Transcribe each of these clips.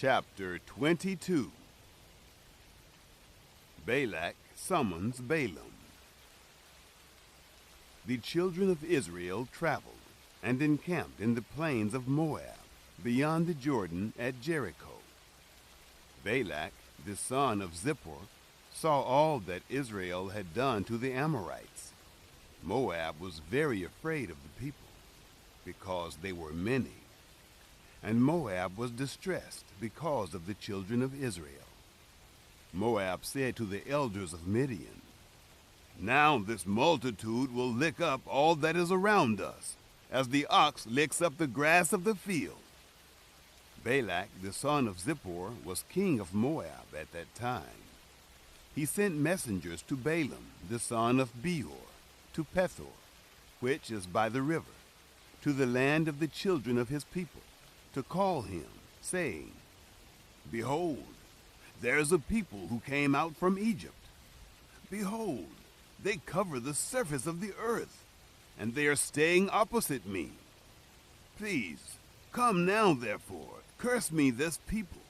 Chapter 22. Balak summons Balaam. The children of Israel traveled and encamped in the plains of Moab, beyond the Jordan at Jericho. Balak, the son of Zippor, saw all that Israel had done to the Amorites. Moab was very afraid of the people, because they were many, and Moab was distressed because of the children of Israel. Moab said to the elders of Midian, "Now this multitude will lick up all that is around us, as the ox licks up the grass of the field." Balak, the son of Zippor, was king of Moab at that time. He sent messengers to Balaam, the son of Beor, to Pethor, which is by the river, to the land of the children of his people, to call him, saying, "Behold, there is a people who came out from Egypt. Behold, they cover the surface of the earth, and they are staying opposite me. Please, come now, therefore, curse me this people,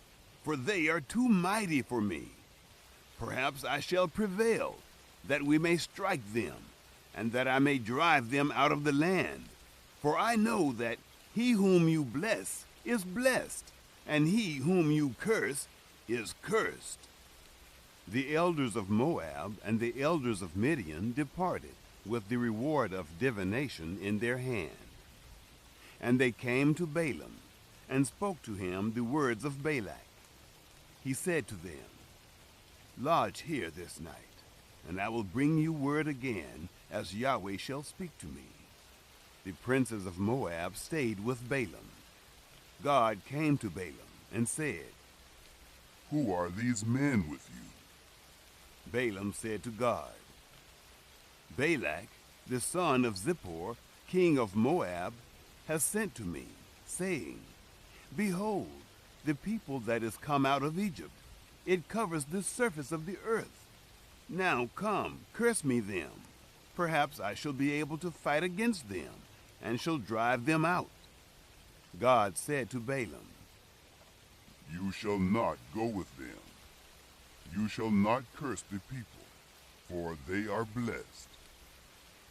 for they are too mighty for me. Perhaps I shall prevail, that we may strike them, and that I may drive them out of the land. For I know that he whom you bless is blessed, and he whom you curse is cursed." The elders of Moab and the elders of Midian departed, with the reward of divination in their hand. And they came to Balaam, and spoke to him the words of Balak. He said to them, "Lodge here this night, and I will bring you word again, as Yahweh shall speak to me." The princes of Moab stayed with Balaam. God came to Balaam and said, "Who are these men with you?" Balaam said to God, "Balak, the son of Zippor, king of Moab, has sent to me, saying, 'Behold, the people that is come out of Egypt, it covers the surface of the earth. Now come, curse me them. Perhaps I shall be able to fight against them, and shall drive them out." God said to Balaam, "You shall not go with them. You shall not curse the people, for they are blessed."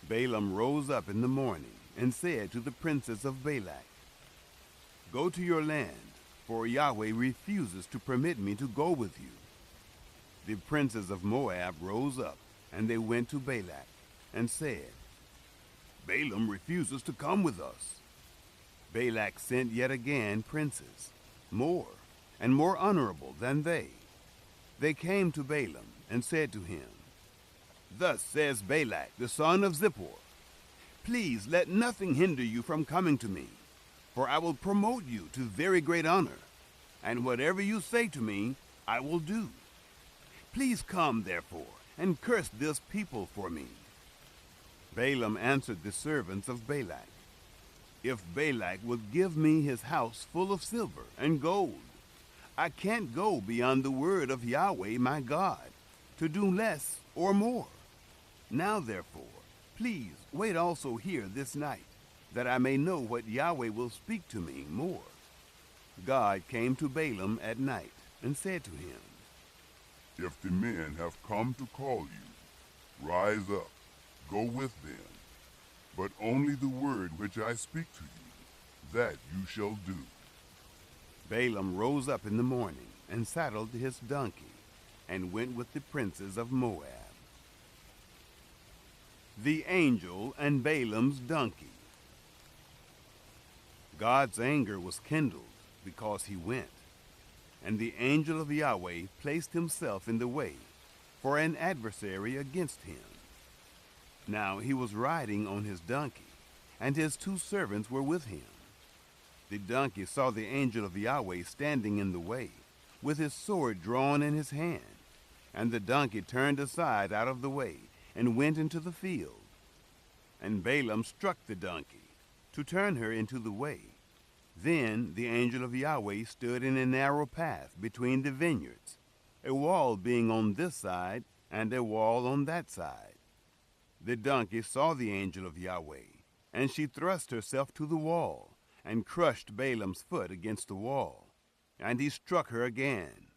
Balaam rose up in the morning and said to the princes of Balak, "Go to your land, for Yahweh refuses to permit me to go with you." The princes of Moab rose up, and they went to Balak, and said, "Balaam refuses to come with us." Balak sent yet again princes, more and more honorable than they. They came to Balaam and said to him, "Thus says Balak, the son of Zippor, please let nothing hinder you from coming to me, for I will promote you to very great honor, and whatever you say to me, I will do. Please come, therefore, and curse this people for me." Balaam answered the servants of Balak, "If Balak would give me his house full of silver and gold, I can't go beyond the word of Yahweh my God, to do less or more. Now therefore, please wait also here this night, that I may know what Yahweh will speak to me more." God came to Balaam at night and said to him, "If the men have come to call you, rise up, go with them, but only the word which I speak to you, that you shall do." Balaam rose up in the morning and saddled his donkey, and went with the princes of Moab. The angel and Balaam's donkey. God's anger was kindled because he went, and the angel of Yahweh placed himself in the way for an adversary against him. Now he was riding on his donkey, and his two servants were with him. The donkey saw the angel of Yahweh standing in the way, with his sword drawn in his hand, and the donkey turned aside out of the way, and went into the field. And Balaam struck the donkey, to turn her into the way. Then the angel of Yahweh stood in a narrow path between the vineyards, a wall being on this side, and a wall on that side. The donkey saw the angel of Yahweh, and she thrust herself to the wall, and crushed Balaam's foot against the wall. and he struck her again.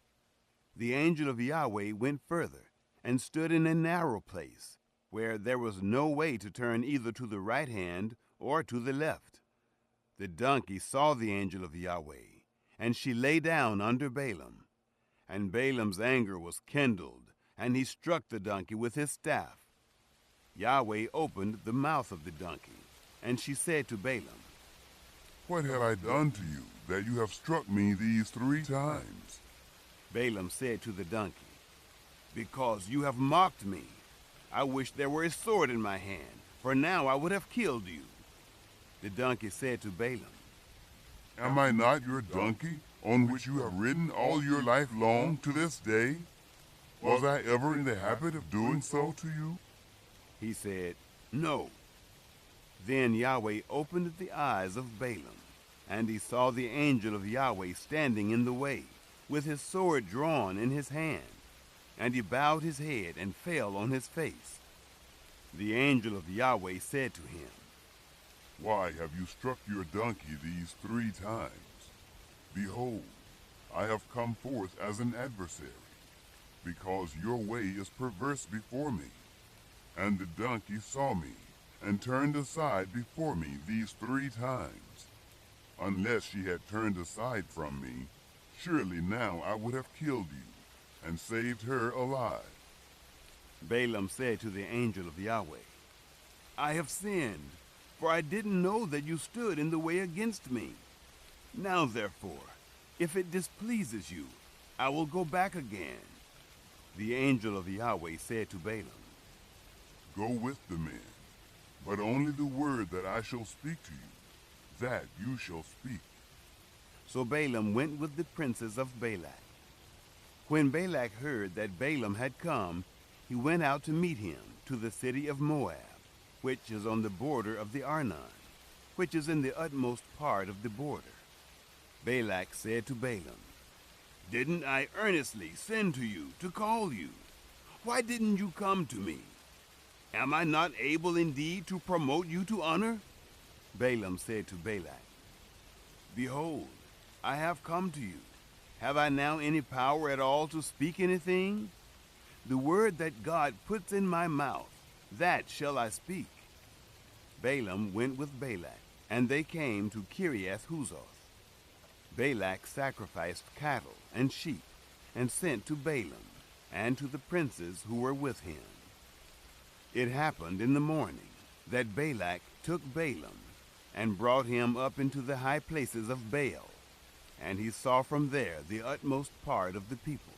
The angel of Yahweh went further, and stood in a narrow place, where there was no way to turn either to the right hand or to the left. The donkey saw the angel of Yahweh, and she lay down under Balaam. And Balaam's anger was kindled, and he struck the donkey with his staff. Yahweh opened the mouth of the donkey, and she said to Balaam, "What have I done to you, that you have struck me these 3 times?" Balaam said to the donkey, "Because you have mocked me. I wish there were a sword in my hand, for now I would have killed you." The donkey said to Balaam, "Am I not your donkey, on which you have ridden all your life long to this day? Was I ever in the habit of doing so to you?" He said, "No." Then Yahweh opened the eyes of Balaam, and he saw the angel of Yahweh standing in the way, with his sword drawn in his hand. And he bowed his head and fell on his face. The angel of Yahweh said to him, "Why have you struck your donkey these 3 times? Behold, I have come forth as an adversary, because your way is perverse before me. And the donkey saw me, and turned aside before me these 3 times. Unless she had turned aside from me, surely now I would have killed you, and saved her alive." Balaam said to the angel of Yahweh, "I have sinned, for I didn't know that you stood in the way against me. Now therefore, if it displeases you, I will go back again." The angel of Yahweh said to Balaam, "Go with the men, but only the word that I shall speak to you, that you shall speak." So Balaam went with the princes of Balak. When Balak heard that Balaam had come, he went out to meet him to the city of Moab, which is on the border of the Arnon, which is in the utmost part of the border. Balak said to Balaam, "Didn't I earnestly send to you to call you? Why didn't you come to me? Am I not able indeed to promote you to honor?" Balaam said to Balak, "Behold, I have come to you. Have I now any power at all to speak anything? The word that God puts in my mouth, that shall I speak." Balaam went with Balak, and they came to Kiriath-Huzoth. Balak sacrificed cattle and sheep, and sent to Balaam, and to the princes who were with him. It happened in the morning that Balak took Balaam, and brought him up into the high places of Baal, and he saw from there the utmost part of the people.